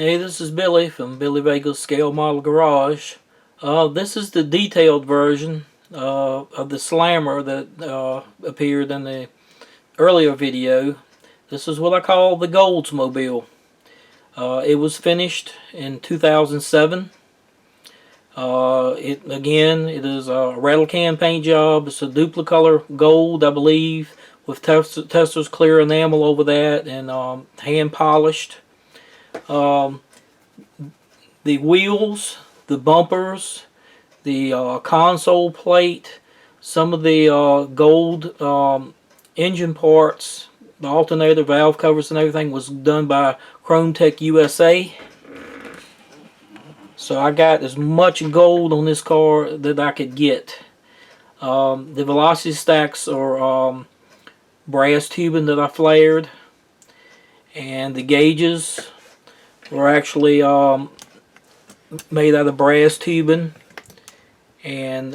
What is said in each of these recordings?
Hey, this is Billy from Billy Vega's Scale Model Garage. This is the detailed version of the slammer that appeared in the earlier video. This is what I call the GOLDSMOBILE. It was finished in 2007. It is a rattle can paint job. It's a duplicolor gold, I believe, with Testor's clear enamel over that and hand polished. The wheels, the bumpers, the console plate, some of the gold engine parts, the alternator, valve covers and everything was done by Chrome Tech USA. So I got as much gold on this car that I could get. The velocity stacks are brass tubing that I flared, and the gauges were actually made out of brass tubing, and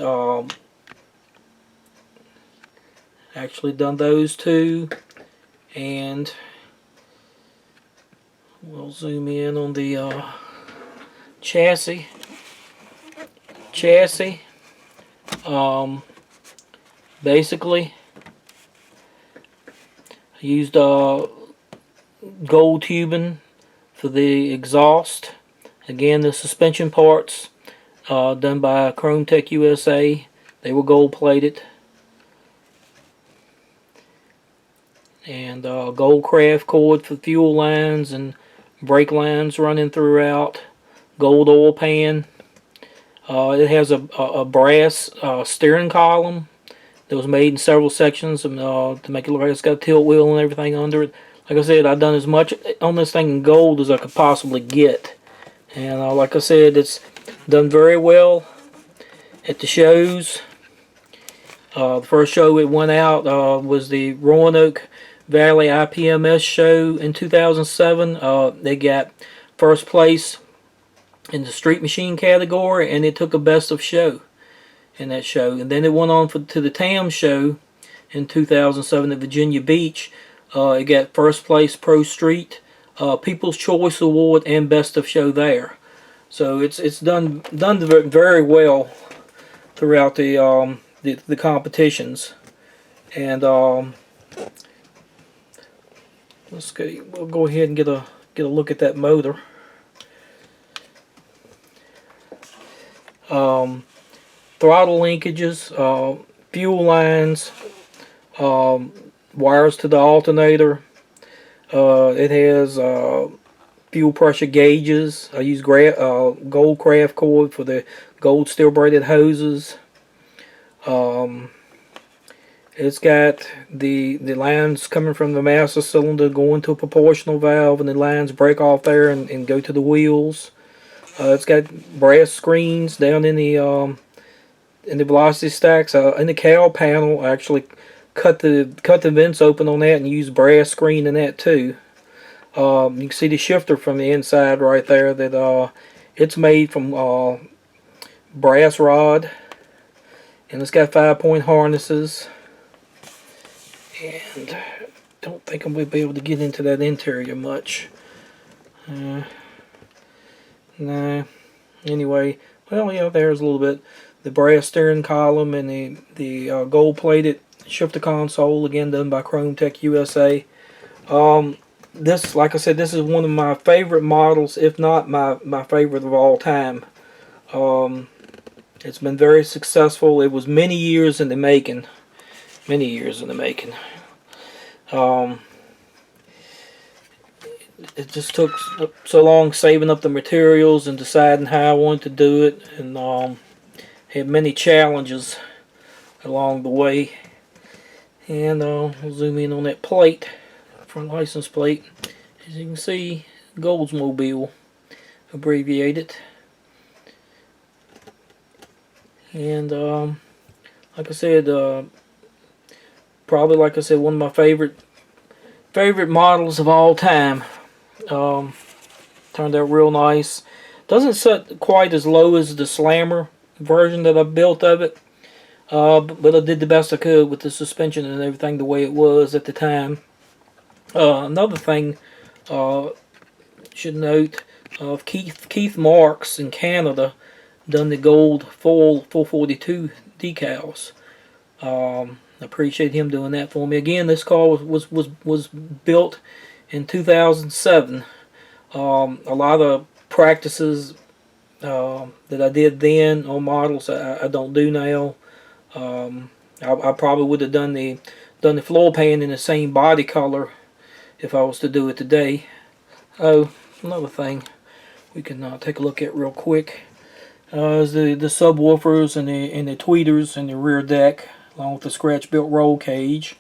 actually done those too. And we'll zoom in on the chassis. Basically I used gold tubing for the exhaust. Again, the suspension parts done by Chrome Tech USA. They were gold plated. And gold craft cord for fuel lines and brake lines running throughout. Gold oil pan. It has a brass steering column that was made in several sections to make it look like it's got a tilt wheel and everything under it. Like I said, I've done as much on this thing in gold as I could possibly get. And like I said, it's done very well at the shows. The first show it went out was the Roanoke Valley IPMS show in 2007. They got first place in the street machine category, and it took a best of show in that show. And then it went on to the TAM show in 2007 at Virginia Beach. It got first place Pro Street, People's Choice Award, and best of show there. So it's done very well throughout the competitions. And we'll go ahead and get a look at that motor. Throttle linkages, fuel lines, wires to the alternator. It has fuel pressure gauges. I use gold craft cord for the gold steel braided hoses. It's got the lines coming from the master cylinder going to a proportional valve, and the lines break off there and go to the wheels. It's got brass screens down in the velocity stacks. In the cowl panel, I actually cut the vents open on that and use brass screen in that too. You can see the shifter from the inside right there. That it's made from brass rod, and it's got 5-point harnesses. And I don't think I'm going to be able to get into that interior much. Nah. Anyway, well, yeah, there's a little bit. The brass steering column and the gold-plated shifter console, again done by Chrome Tech USA. This, like I said, this is one of my favorite models, if not my favorite of all time. It's been very successful. It was many years in the making. Many years in the making. It just took so long saving up the materials and deciding how I wanted to do it, and had many challenges along the way. And we'll zoom in on that plate, front license plate. As you can see, GOLDSMOBILE abbreviated. And like I said, probably, like I said, one of my favorite models of all time. Turned out real nice. Doesn't set quite as low as the Slammer version that I built of it, but I did the best I could with the suspension and everything the way it was at the time. Another thing should note, of Keith Marks in Canada done the gold foil 442 decals. I appreciate him doing that for me. Again, this car was built in 2007. A lot of practices that I did then on models I don't do now. I probably would have done the floor pan in the same body color if I was to do it today. Oh, another thing we can take a look at real quick is the subwoofers and the tweeters in the rear deck, along with the scratch built roll cage.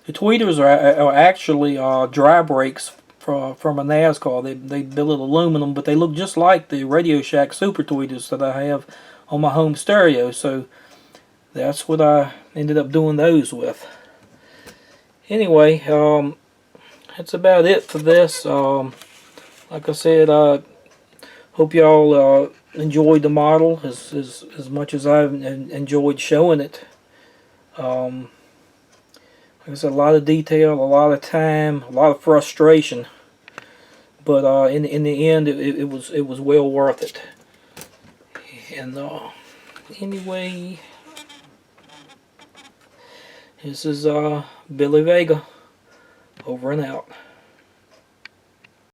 The tweeters are actually dry brakes from a NASCAR. They built aluminum, but they look just like the Radio Shack Super Tweeters that I have on my home stereo. So that's what I ended up doing those with. Anyway, that's about it for this. Like I said, I hope y'all enjoyed the model as much as I've enjoyed showing it. Like I said, a lot of detail, a lot of time, a lot of frustration, but in the end, it was well worth it. And anyway, this is Billy Vega, over and out.